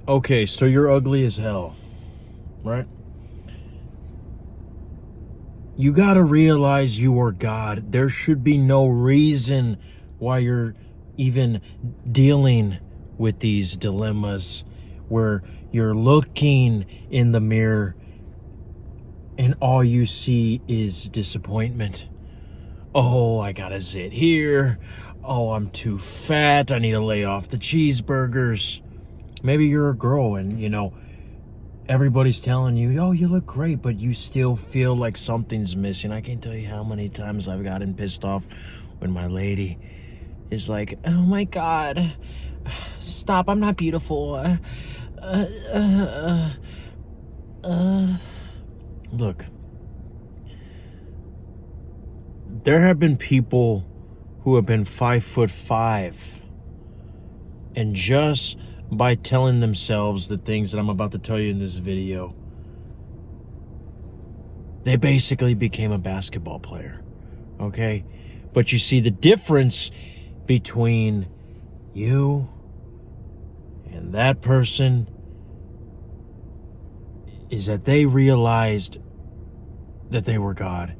Okay, so you're ugly as hell, right? You gotta realize you are God. There should be no reason why you're even dealing with these dilemmas where you're looking in the mirror and all you see is disappointment. Oh, I gotta sit here. Oh, I'm too fat. I need to lay off the cheeseburgers. Maybe you're a girl and, everybody's telling you, oh, you look great, but you still feel like something's missing. I can't tell you how many times I've gotten pissed off when my lady is like, oh my God, stop, I'm not beautiful. Look, there have been people who have been 5'5", and just by telling themselves the things that I'm about to tell you in this video, they basically became a basketball player, okay? But you see, the difference between you and that person is that they realized that they were God.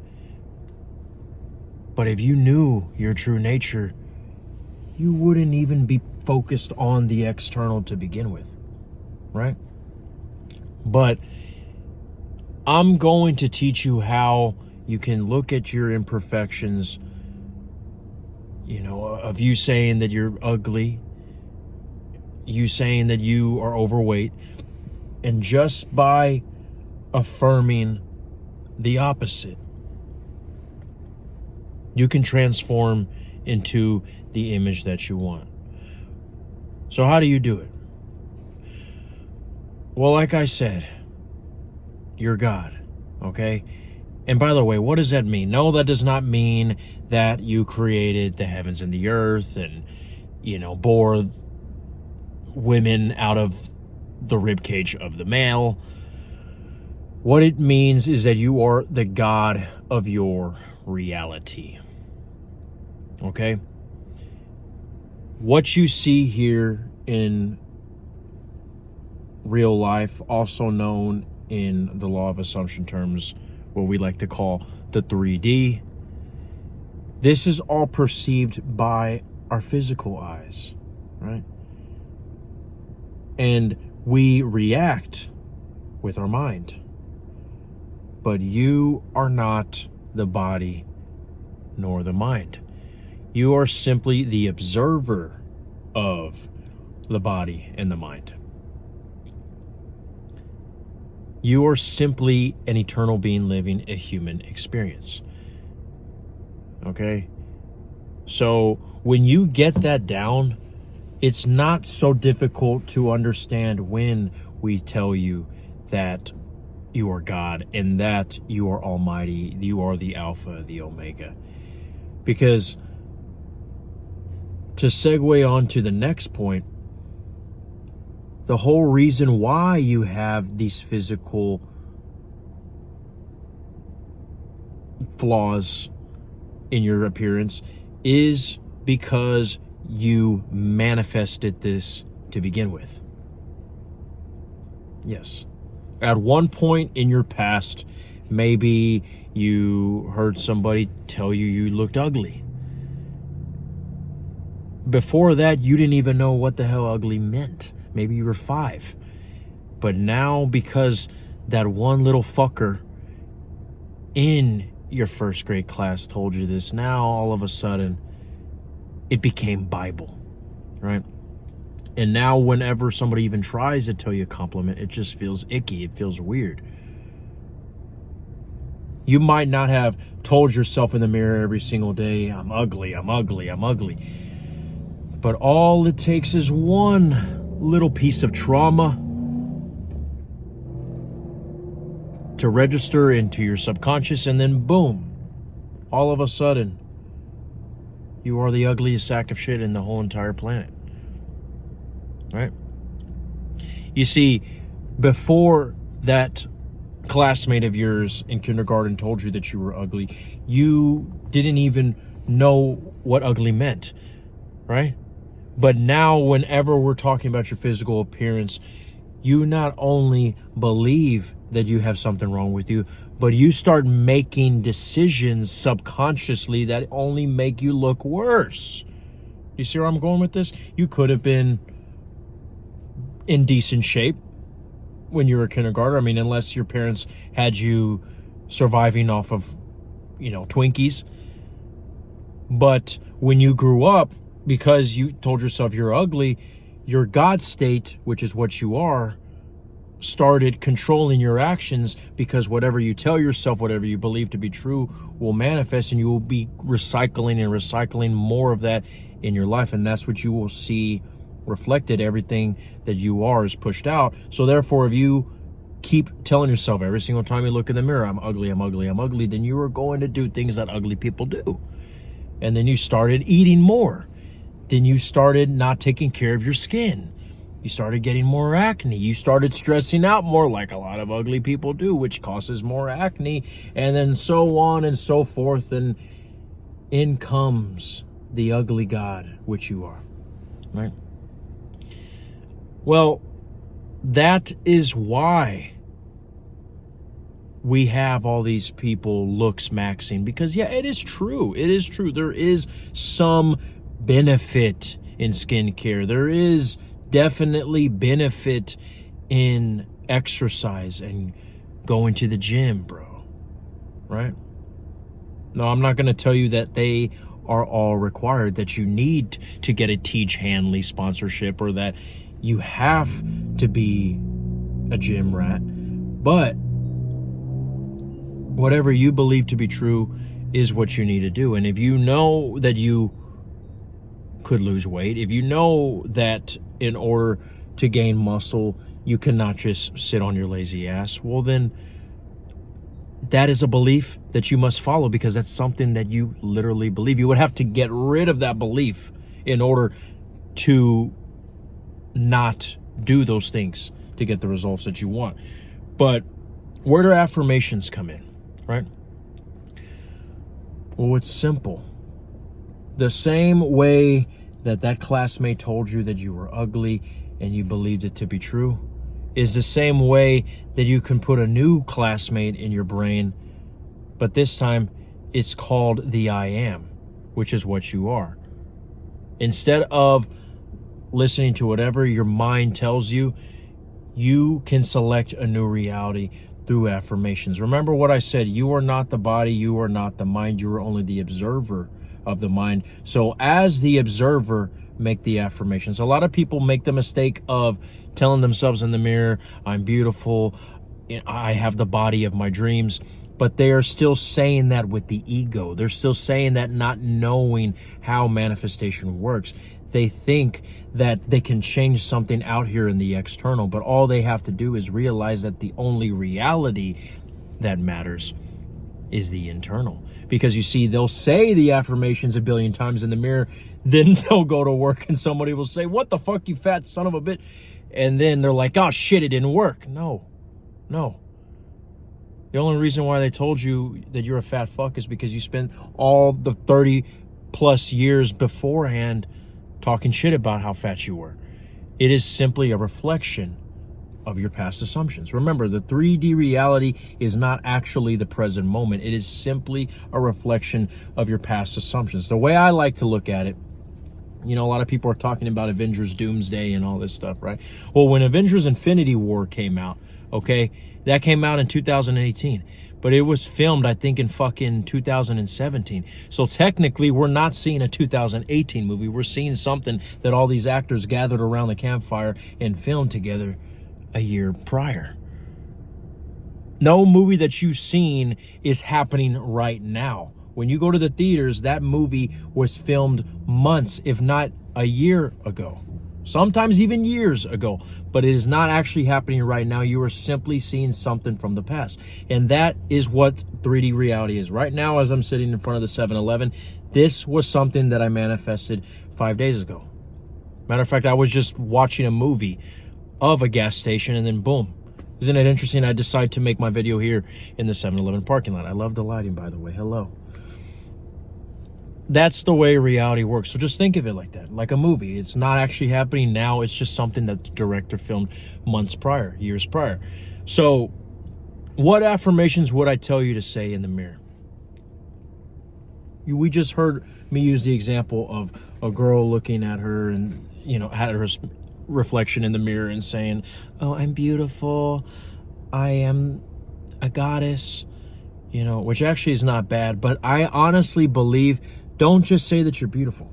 But if you knew your true nature, you wouldn't even be focused on the external to begin with, right? But I'm going to teach you how you can look at your imperfections, of you saying that you're ugly, you saying that you are overweight, and just by affirming the opposite, you can transform into the image that you want. So how do you do it? Well, like I said, you're God, okay? And by the way, what does that mean? No, that does not mean that you created the heavens and the earth and, bore women out of the ribcage of the male. What it means is that you are the God of your reality. Okay? What you see here in real life, also known in the law of assumption terms, what we like to call the 3D, this is all perceived by our physical eyes, right? And we react with our mind. But you are not the body nor the mind. You are simply the observer of the body and the mind. You are simply an eternal being living a human experience. Okay? So when you get that down, it's not so difficult to understand when we tell you that you are God and that you are almighty, you are the Alpha, the Omega. Because to segue on to the next point, the whole reason why you have these physical flaws in your appearance is because you manifested this to begin with. Yes. At one point in your past, maybe you heard somebody tell you you looked ugly. Before that, you didn't even know what the hell ugly meant. Maybe you were 5. But now, because that one little fucker in your first grade class told you this, now all of a sudden, it became Bible, right? And now whenever somebody even tries to tell you a compliment, it just feels icky. It feels weird. You might not have told yourself in the mirror every single day, I'm ugly, I'm ugly, I'm ugly. But all it takes is one little piece of trauma to register into your subconscious, and then boom, all of a sudden, you are the ugliest sack of shit in the whole entire planet. Right? You see, before that classmate of yours in kindergarten told you that you were ugly, you didn't even know what ugly meant, right? But now, whenever we're talking about your physical appearance, you not only believe that you have something wrong with you, but you start making decisions subconsciously that only make you look worse. You see where I'm going with this? You could have been in decent shape when you were a kindergartner. I mean, unless your parents had you surviving off of, Twinkies. But when you grew up, because you told yourself you're ugly, your God state, which is what you are, started controlling your actions, because whatever you tell yourself, whatever you believe to be true, will manifest, and you will be recycling more of that in your life. And that's what you will see reflected. Everything that you are is pushed out. So therefore, if you keep telling yourself every single time you look in the mirror, I'm ugly, I'm ugly, I'm ugly, then you are going to do things that ugly people do. And then you started eating more. Then you started not taking care of your skin. You started getting more acne. You started stressing out more, like a lot of ugly people do, which causes more acne, and then so on and so forth. And in comes the ugly God, which you are, right? Well, that is why we have all these people Looksmaxxing, because yeah, it is true. It is true. There is some benefit in skincare. There is definitely benefit in exercise and going to the gym, bro. Right? No, I'm not going to tell you that they are all required, that you need to get a Teach Hanley sponsorship, or that you have to be a gym rat. But whatever you believe to be true is what you need to do. And if you know that you could lose weight, if you know that in order to gain muscle, you cannot just sit on your lazy ass, well, then that is a belief that you must follow, because that's something that you literally believe. You would have to get rid of that belief in order to not do those things to get the results that you want. But where do affirmations come in, right? Well, it's simple. The same way that classmate told you that you were ugly and you believed it to be true is the same way that you can put a new classmate in your brain, but this time it's called the I am, which is what you are. Instead of listening to whatever your mind tells you, you can select a new reality through affirmations. Remember what I said, you are not the body, you are not the mind, you are only the observer of the mind. So as the observer, make the affirmations. A lot of people make the mistake of telling themselves in the mirror, I'm beautiful, I have the body of my dreams, but they are still saying that with the ego. They're still saying that not knowing how manifestation works. They think that they can change something out here in the external, but all they have to do is realize that the only reality that matters is the internal. Because you see, they'll say the affirmations a billion times in the mirror, then they'll go to work and somebody will say, what the fuck, you fat son of a bitch? And then they're like, oh shit, it didn't work. No. The only reason why they told you that you're a fat fuck is because you spent all the 30 plus years beforehand talking shit about how fat you were. It is simply a reflection of your past assumptions. Remember, the 3D reality is not actually the present moment. It is simply a reflection of your past assumptions. The way I like to look at it, a lot of people are talking about Avengers Doomsday and all this stuff, right? Well, when Avengers Infinity War came out, okay, that came out in 2018. But it was filmed, I think, in fucking 2017. So technically, we're not seeing a 2018 movie. We're seeing something that all these actors gathered around the campfire and filmed together a year prior. No movie that you've seen is happening right now. When you go to the theaters, that movie was filmed months, if not a year ago. Sometimes even years ago, but it is not actually happening right now. You are simply seeing something from the past. And that is what 3D reality is. Right now, as I'm sitting in front of the 7-Eleven, this was something that I manifested 5 days ago. Matter of fact, I was just watching a movie of a gas station and then boom. Isn't it interesting? I decide to make my video here in the 7-Eleven parking lot. I love the lighting, by the way. Hello. that's the way reality works. So just think of it like that, like a movie. It's not actually happening now. It's just something that the director filmed months prior, years prior. So what affirmations would I tell you to say in the mirror? We just heard me use the example of a girl looking at her and, at her reflection in the mirror and saying, "Oh, I'm beautiful. I am a goddess," which actually is not bad. But I honestly believe, don't just say that you're beautiful.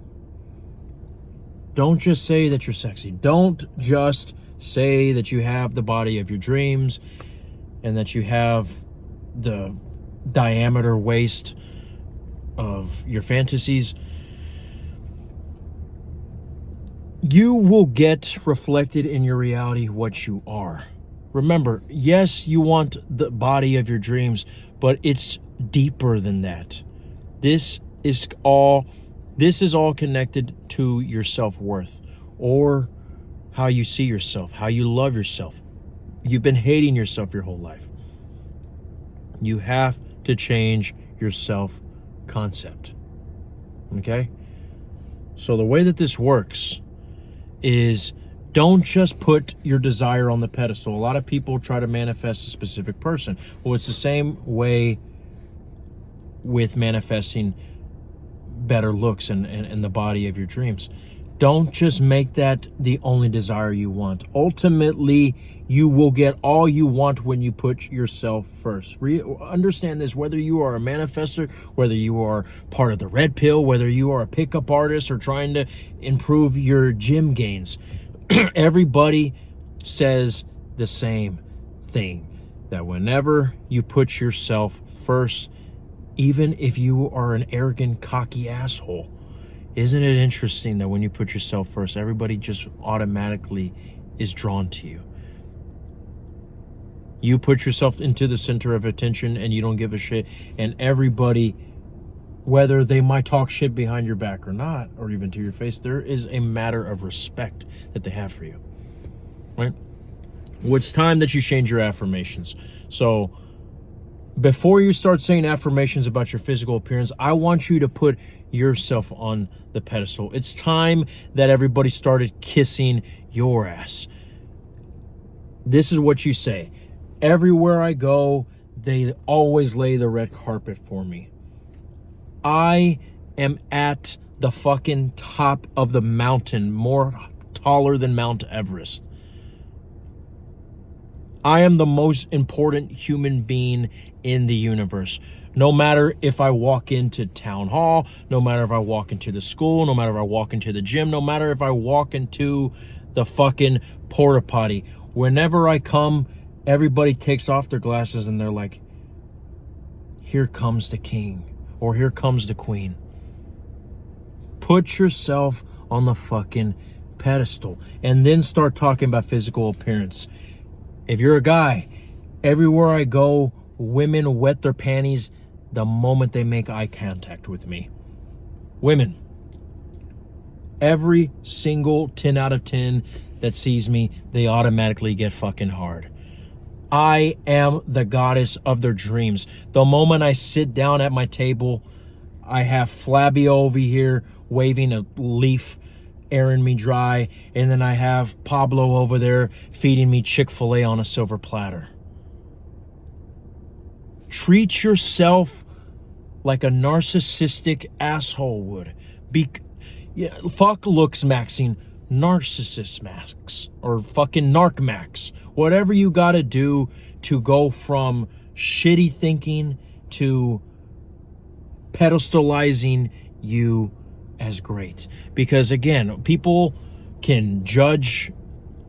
Don't just say that you're sexy. Don't just say that you have the body of your dreams and that you have the diameter waist of your fantasies. You will get reflected in your reality what you are. Remember, yes, you want the body of your dreams, but it's deeper than that. This is all connected to your self-worth, or how you see yourself, how you love yourself. You've been hating yourself your whole life. You have to change your self-concept. Okay? So the way that this works is, don't just put your desire on the pedestal. A lot of people try to manifest a specific person. Well, it's the same way with manifesting better looks and the body of your dreams. Don't just make that the only desire you want. Ultimately, you will get all you want when you put yourself first. Understand this, whether you are a manifester, whether you are part of the red pill, whether you are a pickup artist or trying to improve your gym gains. Everybody says the same thing, that whenever you put yourself first, even if you are an arrogant, cocky asshole, isn't it interesting that when you put yourself first, everybody just automatically is drawn to you? You put yourself into the center of attention and you don't give a shit, and everybody, whether they might talk shit behind your back or not, or even to your face, there is a matter of respect that they have for you, right? Well, it's time that you change your affirmations. So before you start saying affirmations about your physical appearance, I want you to put yourself on the pedestal. It's time that everybody started kissing your ass. This is what you say. Everywhere I go, they always lay the red carpet for me. I am at the fucking top of the mountain, more taller than Mount Everest. I am the most important human being in the universe. No matter if I walk into town hall, no matter if I walk into the school, no matter if I walk into the gym, no matter if I walk into the fucking porta potty. Whenever I come, everybody takes off their glasses and they're like, here comes the king, or here comes the queen. Put yourself on the fucking pedestal and then start talking about physical appearance. If you're a guy, everywhere I go, women wet their panties the moment they make eye contact with me. Women, every single 10 out of 10 that sees me, they automatically get fucking hard. I am the goddess of their dreams. The moment I sit down at my table, I have Flabby over here waving a leaf, airing me dry, and then I have Pablo over there feeding me Chick-fil-A on a silver platter. Treat yourself like a narcissistic asshole would. Fuck Looksmaxxing, narcissist masks, or fucking narc max. Whatever you gotta do to go from shitty thinking to pedestalizing you as great. Because again, people can judge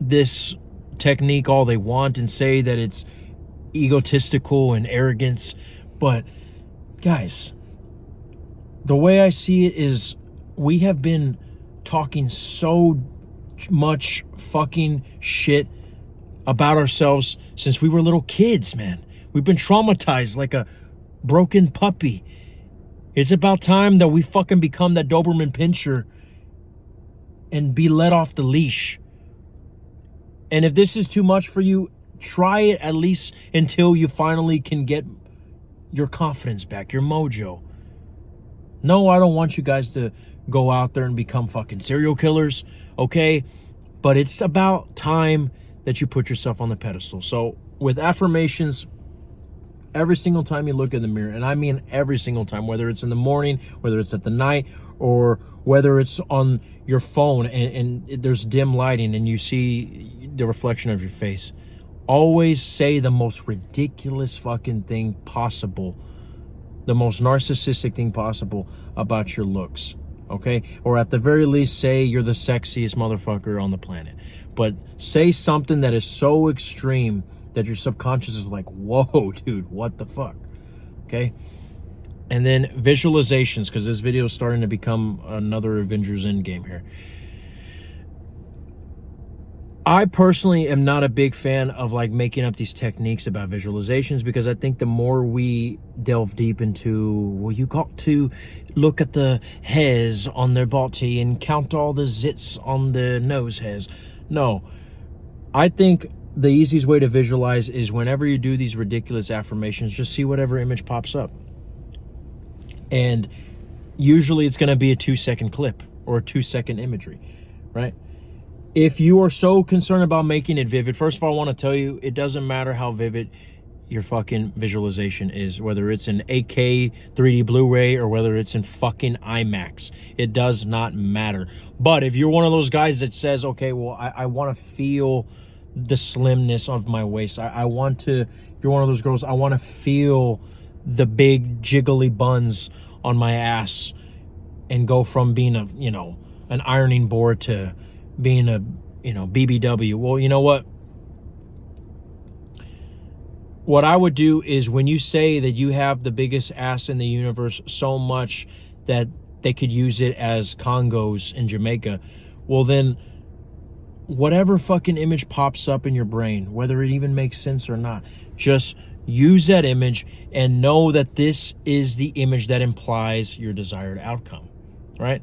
this technique all they want and say that it's egotistical and arrogance, but guys, the way I see it is, we have been talking so much fucking shit about ourselves since we were little kids, man. We've been traumatized like a broken puppy. It's about time that we fucking become that Doberman Pinscher and be let off the leash. And if this is too much for you, try it at least until you finally can get your confidence back, your mojo. No, I don't want you guys to go out there and become fucking serial killers, okay? But it's about time that you put yourself on the pedestal. So with affirmations, every single time you look in the mirror, and I mean every single time, whether it's in the morning, whether it's at the night, or whether it's on your phone and there's dim lighting and you see the reflection of your face, always say the most ridiculous fucking thing possible, the most narcissistic thing possible about your looks, okay? Or at the very least, say you're the sexiest motherfucker on the planet. But say something that is so extreme that your subconscious is like, whoa, dude, what the fuck, okay? And then visualizations, because this video is starting to become another Avengers Endgame here. I personally am not a big fan of like making up these techniques about visualizations, because I think the more we delve deep into, well, you got to look at the hairs on their body and count all the zits on the nose hairs. No, I think the easiest way to visualize is whenever you do these ridiculous affirmations, just see whatever image pops up. And usually it's going to be a 2-second clip or a 2-second imagery, right? If you are so concerned about making it vivid, first of all, I want to tell you, it doesn't matter how vivid your fucking visualization is, whether it's in 8K 3D Blu-ray or whether it's in fucking IMAX. It does not matter. But if you're one of those guys that says, okay, well, I want to feel the slimness of my waist. I want to, if you're one of those girls, I want to feel the big jiggly buns on my ass and go from being a, you know, an ironing board to being a, you know, BBW. Well, you know what? What I would do is, when you say that you have the biggest ass in the universe so much that they could use it as congos in Jamaica, well then, whatever fucking image pops up in your brain, whether it even makes sense or not, just use that image and know that this is the image that implies your desired outcome, right?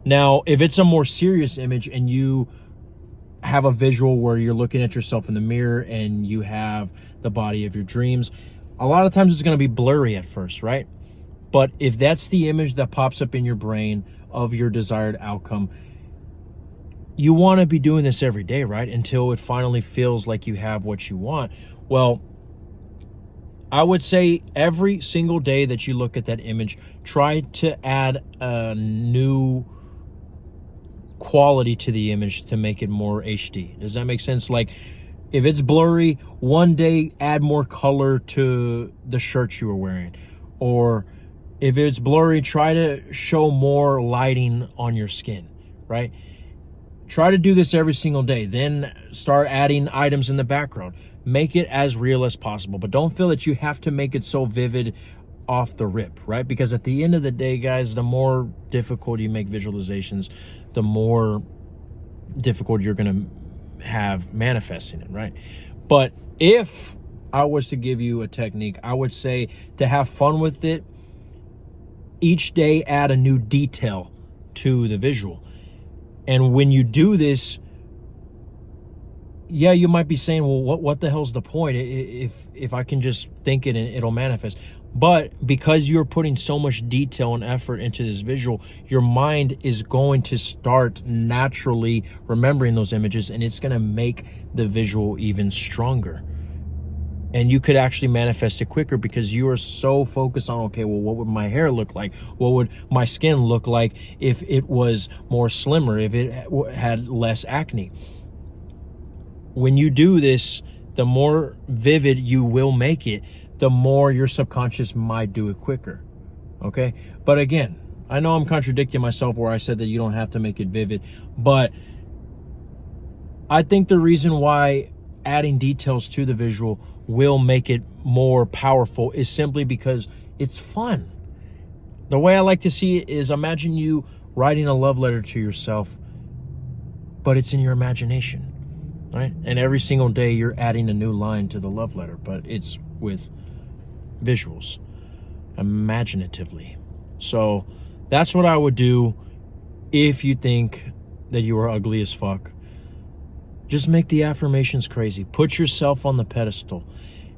Now, if it's a more serious image and you have a visual where you're looking at yourself in the mirror and you have the body of your dreams, a lot of times it's going to be blurry at first, right? But if that's the image that pops up in your brain of your desired outcome, you want to be doing this every day, right? Until it finally feels like you have what you want. Well, I would say every single day that you look at that image, try to add a new quality to the image to make it more HD. Does that make sense? Like, if it's blurry, one day add more color to the shirt you were wearing. Or if it's blurry, try to show more lighting on your skin, right? Try to do this every single day. Then start adding items in the background. Make it as real as possible, but don't feel that you have to make it so vivid off the rip, right? Because at the end of the day, guys, the more difficult you make visualizations, the more difficult you're going to have manifesting it, right? But if I was to give you a technique, I would say to have fun with it, each day add a new detail to the visual. And when you do this, yeah, you might be saying, well, what the hell's the point if I can just think it and it'll manifest? But because you're putting so much detail and effort into this visual, your mind is going to start naturally remembering those images, and it's going to make the visual even stronger. And you could actually manifest it quicker because you are so focused on, okay, well, what would my hair look like? What would my skin look like if it was more slimmer, if it had less acne? When you do this, the more vivid you will make it, the more your subconscious might do it quicker, okay? But again, I know I'm contradicting myself where I said that you don't have to make it vivid, but I think the reason why adding details to the visual will make it more powerful is simply because it's fun. The way I like to see it is, imagine you writing a love letter to yourself, but it's in your imagination, right? And every single day you're adding a new line to the love letter, but it's with visuals, imaginatively. So that's what I would do if you think that you are ugly as fuck. Just make the affirmations crazy. Put yourself on the pedestal.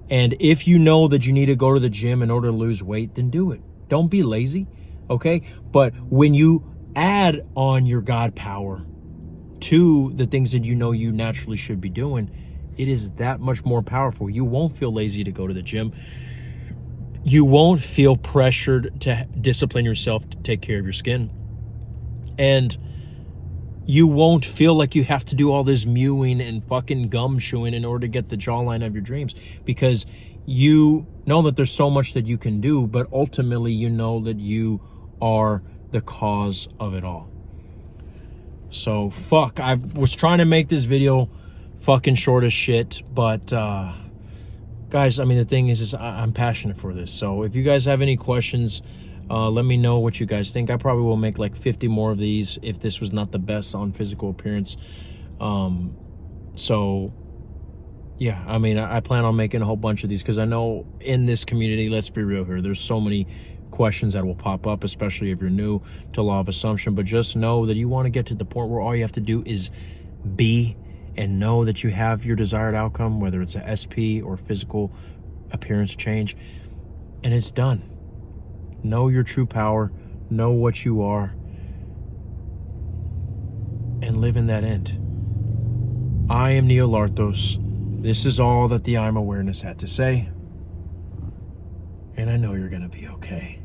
And if you know that you need to go to the gym in order to lose weight, then do it. Don't be lazy. okay? But when you add on your God power to the things that you know you naturally should be doing, it is that much more powerful. You won't feel lazy to go to the gym. You won't feel pressured to discipline yourself to take care of your skin. And you won't feel like you have to do all this mewing and fucking gum chewing in order to get the jawline of your dreams, because you know that there's so much that you can do, but ultimately you know that you are the cause of it all. So fuck, I was trying to make this video fucking short as shit, but guys, I mean, the thing is I'm passionate for this. So if you guys have any questions, let me know what you guys think. I probably will make like 50 more of these if this was not the best on physical appearance. So yeah, I mean, I plan on making a whole bunch of these, because I know in this community, let's be real here, there's so many questions that will pop up, especially if you're new to law of assumption. But just know that you want to get to the point where all you have to do is be, and know that you have your desired outcome, whether it's a SP or physical appearance change, and it's done. Know your true power, know what you are, and live in that end. I am Neo Larthos. This is all that the I'm Awareness had to say, and I know you're gonna be okay.